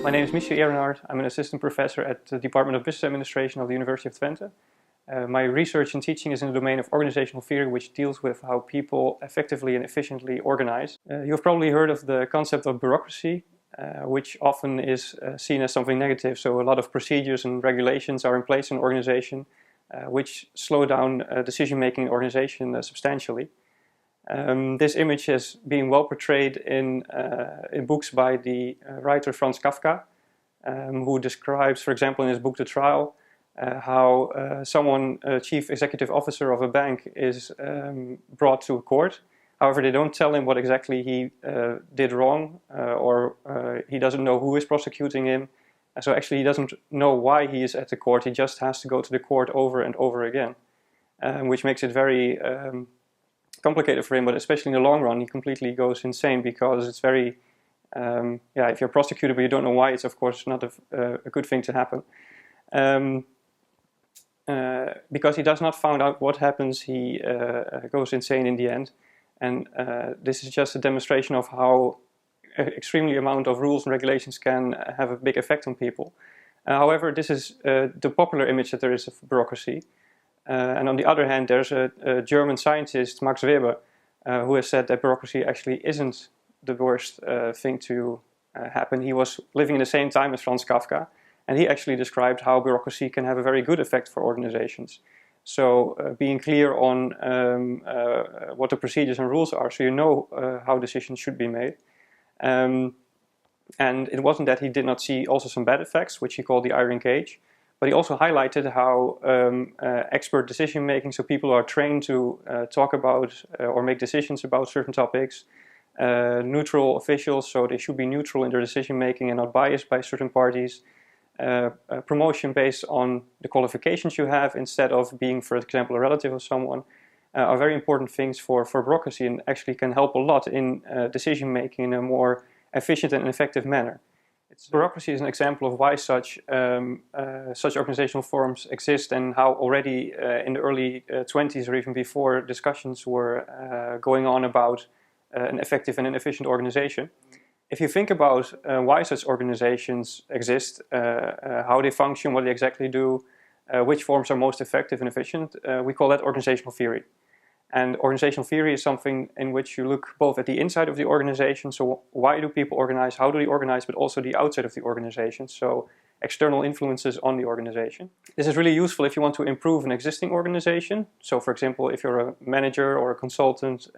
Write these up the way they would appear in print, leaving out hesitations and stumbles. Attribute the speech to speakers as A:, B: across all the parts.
A: My name is Michel Ehrenhard. I'm an assistant professor at the Department of Business Administration of the University of Twente. My research and teaching is in the domain of organizational theory, which deals with how people effectively and efficiently organize. You've probably heard of the concept of bureaucracy, which often is seen as something negative. So a lot of procedures and regulations are in place in an organization, which slow down decision-making in an organization substantially. This image is being well portrayed in books by the writer Franz Kafka, who describes, for example, in his book The Trial, how someone, a chief executive officer of a bank, is brought to a court. However, they don't tell him what exactly he did wrong, or he doesn't know who is prosecuting him. So actually he doesn't know why he is at the court. He just has to go to the court over and over again, which makes it very complicated for him, but especially in the long run he completely goes insane, because it's very, if you're prosecuted but you don't know why, it's of course not a good thing to happen. Because he does not find out what happens, he goes insane in the end. And this is just a demonstration of how extremely amount of rules and regulations can have a big effect on people. However, this is the popular image that there is of bureaucracy. And on the other hand, there's a German scientist, Max Weber, who has said that bureaucracy actually isn't the worst thing to happen. He was living in the same time as Franz Kafka, and he actually described how bureaucracy can have a very good effect for organizations. So being clear on what the procedures and rules are, so you know how decisions should be made. And it wasn't that he did not see also some bad effects, which he called the iron cage, but he also highlighted how expert decision making, so people who are trained to talk about or make decisions about certain topics, neutral officials, so they should be neutral in their decision making and not biased by certain parties, promotion based on the qualifications you have instead of being, for example, a relative of someone, are very important things for bureaucracy, and actually can help a lot in decision making in a more efficient and effective manner. Bureaucracy is an example of why such organizational forms exist, and how already in the early 20s or even before, discussions were going on about an effective and an efficient organization. If you think about why such organizations exist, how they function, what they exactly do, which forms are most effective and efficient, we call that organizational theory. And organizational theory is something in which you look both at the inside of the organization, so why do people organize, how do they organize, but also the outside of the organization, so external influences on the organization. This is really useful if you want to improve an existing organization. So for example, if you're a manager or a consultant,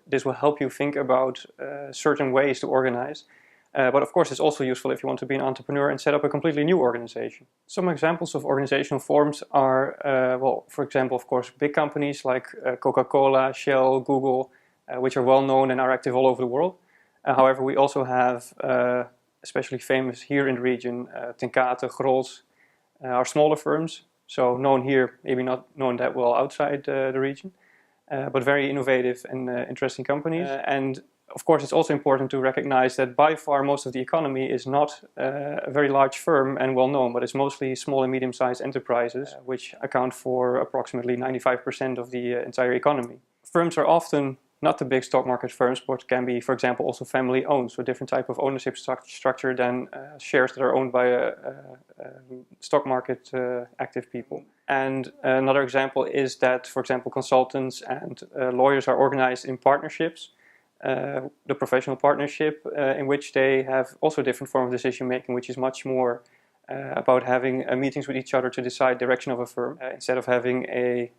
A: this will help you think about certain ways to organize. But of course it's also useful if you want to be an entrepreneur and set up a completely new organization. Some examples of organizational forms are, for example, of course, big companies like Coca-Cola, Shell, Google, which are well known and are active all over the world. However, we also have, especially famous here in the region, Tenkate, Grols, are smaller firms, so known here, maybe not known that well outside the region, but very innovative and interesting companies. And of course, it's also important to recognize that by far most of the economy is not a very large firm and well known, but it's mostly small and medium-sized enterprises, which account for approximately 95% of the entire economy. Firms are often not the big stock market firms, but can be, for example, also family owned, so a different type of ownership structure than shares that are owned by stock market active people. And another example is that, for example, consultants and lawyers are organized in partnerships. The professional partnership, in which they have also a different form of decision making, which is much more about having meetings with each other to decide direction of a firm, instead of having a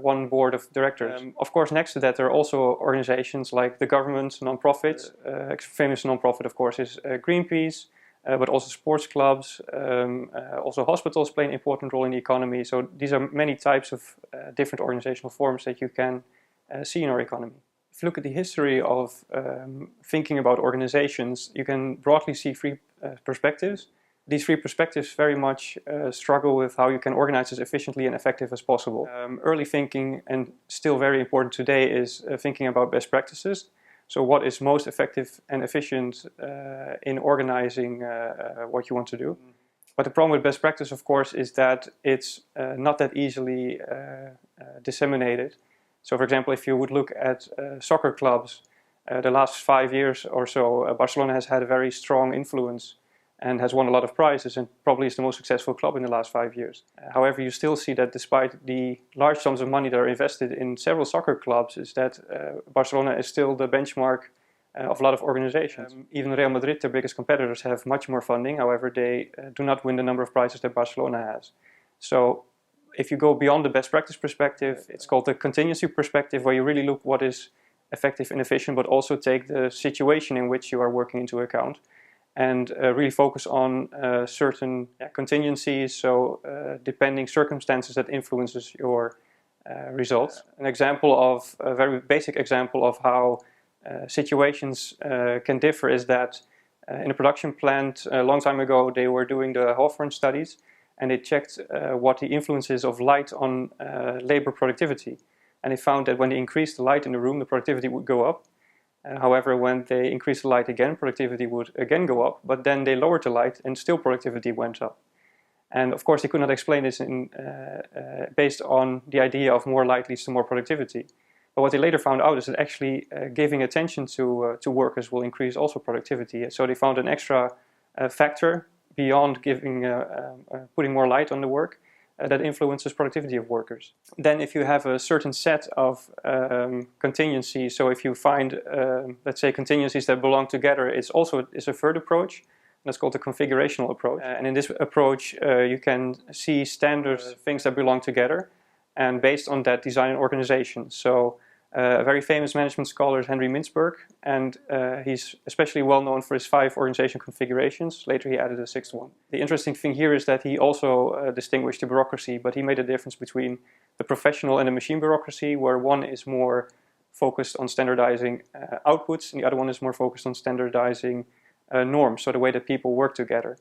A: one board of directors. Of course, next to that, there are also organizations like the government, non-profits. Famous non-profit, of course, is Greenpeace, but also sports clubs, also hospitals play an important role in the economy. So these are many types of different organizational forms that you can see in our economy. If you look at the history of thinking about organizations, you can broadly see three perspectives. These three perspectives very much struggle with how you can organize as efficiently and effective as possible. Early thinking, and still very important today, is thinking about best practices. So what is most effective and efficient in organizing what you want to do. But the problem with best practice, of course, is that it's not that easily disseminated. So for example, if you would look at soccer clubs, the last 5 years or so, Barcelona has had a very strong influence and has won a lot of prizes and probably is the most successful club in the last 5 years. However, you still see that despite the large sums of money that are invested in several soccer clubs, is that Barcelona is still the benchmark of a lot of organizations. Even Real Madrid, their biggest competitors, have much more funding. However, they do not win the number of prizes that Barcelona has. So if you go beyond the best practice perspective, it's called the contingency perspective, where you really look what is effective and efficient, but also take the situation in which you are working into account, and really focus on certain contingencies, so depending circumstances that influences your results. An example of, a very basic example of how situations can differ is that in a production plant a long time ago they were doing the Hawthorne studies, and they checked what the influences of light on labor productivity. And they found that when they increased the light in the room, the productivity would go up. However, when they increased the light again, productivity would again go up, but then they lowered the light and still productivity went up. And of course they could not explain this based on the idea of more light leads to more productivity. But what they later found out is that actually giving attention to workers will increase also productivity. So they found an extra factor beyond putting more light on the work that influences productivity of workers. Then if you have a certain set of contingencies, so if you find, let's say, contingencies that belong together, it's a third approach. That's called the configurational approach. And in this approach, you can see standard things that belong together, and based on that, design an organization. So a very famous management scholar is Henry Mintzberg, and he's especially well known for his 5 organization configurations. Later he added a 6th one. The interesting thing here is that he also distinguished the bureaucracy, but he made a difference between the professional and the machine bureaucracy, where one is more focused on standardizing outputs, and the other one is more focused on standardizing norms, so the way that people work together.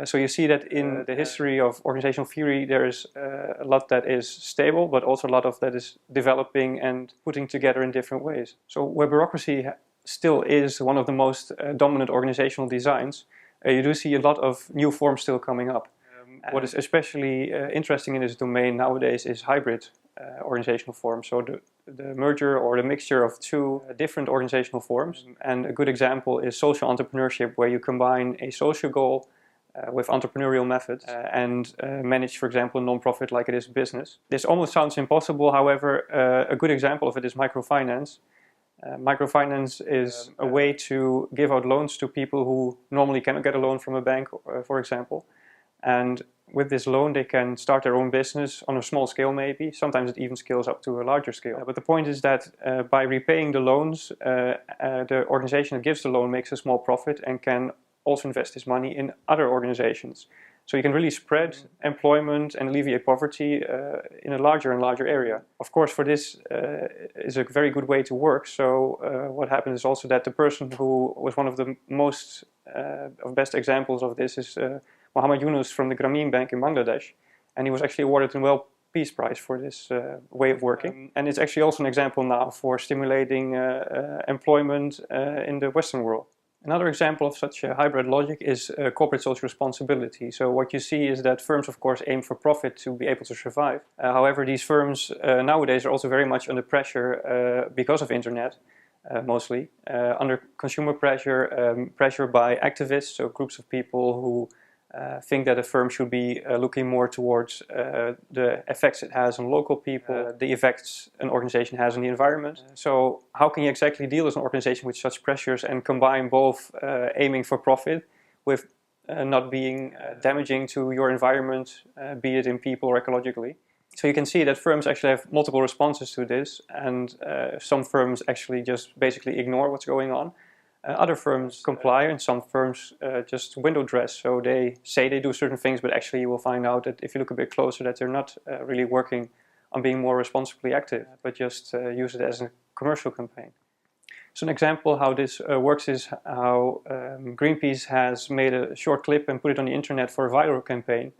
A: So you see that in the history of organizational theory there is a lot that is stable, but also a lot of that is developing and putting together in different ways. So where bureaucracy still is one of the most dominant organizational designs, you do see a lot of new forms still coming up. What is especially interesting in this domain nowadays is hybrid organizational forms. So the merger or the mixture of 2 different organizational forms. And a good example is social entrepreneurship, where you combine a social goal with entrepreneurial methods and manage, for example, a non-profit like it is business. This almost sounds impossible. However, a good example of it is microfinance. Microfinance is a way to give out loans to people who normally cannot get a loan from a bank, for example. And with this loan they can start their own business on a small scale maybe. Sometimes it even scales up to a larger scale. But the point is that by repaying the loans, the organization that gives the loan makes a small profit and can also invest this money in other organizations. So you can really spread employment and alleviate poverty in a larger and larger area. Of course, for this is a very good way to work. So what happens is also that the person who was one of the most best examples of this is Muhammad Yunus from the Grameen Bank in Bangladesh. And he was actually awarded the Nobel Peace Prize for this way of working. And it's actually also an example now for stimulating employment in the Western world. Another example of such a hybrid logic is corporate social responsibility. So what you see is that firms, of course, aim for profit to be able to survive. However, these firms nowadays are also very much under pressure because of internet, mostly. Under consumer pressure, pressure by activists, so groups of people who think that a firm should be looking more towards the effects it has on local people, the effects an organization has on the environment. So how can you exactly deal as an organization with such pressures and combine both aiming for profit with not being damaging to your environment, be it in people or ecologically? So you can see that firms actually have multiple responses to this, and some firms actually just basically ignore what's going on. Other firms comply, and some firms just window dress. So they say they do certain things, but actually you will find out that if you look a bit closer that they're not really working on being more responsibly active, but just use it as a commercial campaign. So an example how this works is how Greenpeace has made a short clip and put it on the internet for a viral campaign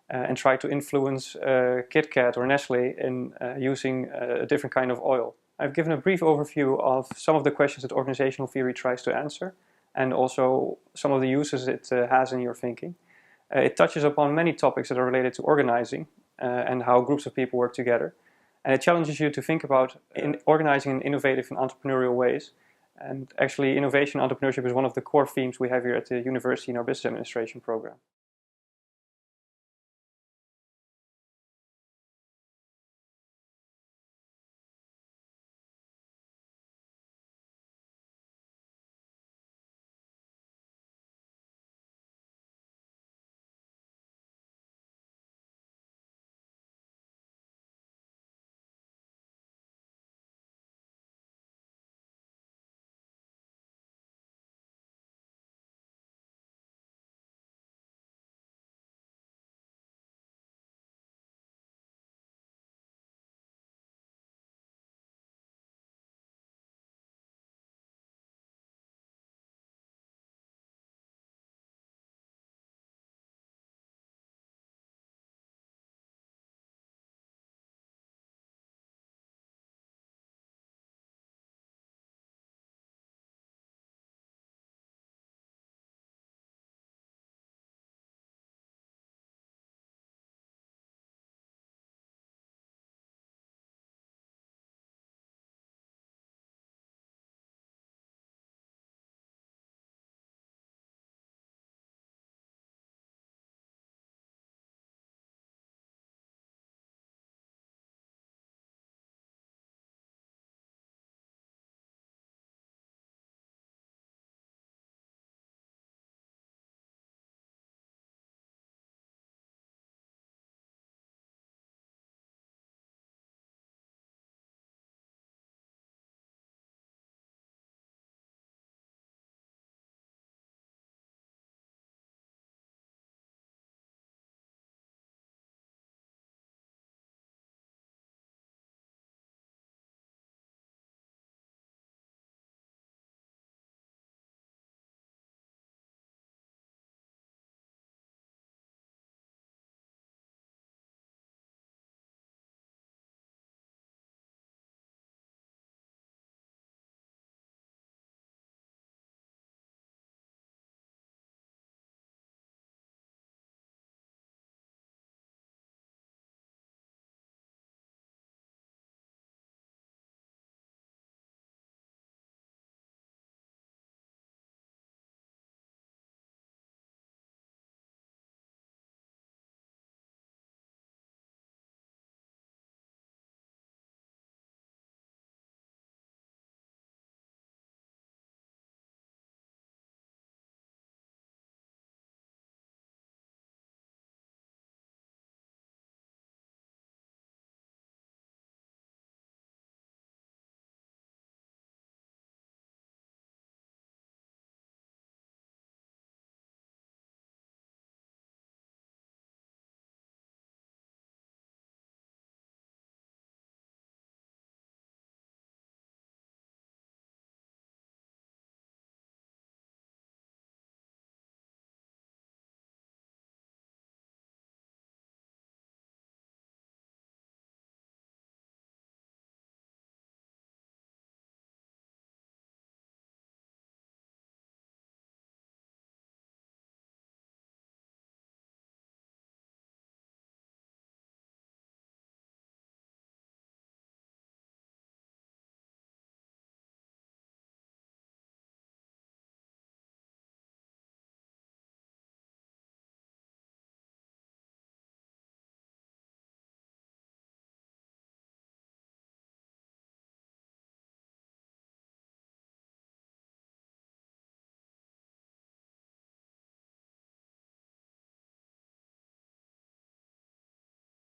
A: and tried to influence KitKat or Nestle in using a different kind of oil. I've given a brief overview of some of the questions that organizational theory tries to answer, and also some of the uses it has in your thinking. It touches upon many topics that are related to organizing and how groups of people work together. And it challenges you to think about organizing in innovative and entrepreneurial ways, And actually, innovation entrepreneurship is one of the core themes we have here at the university in our business administration program.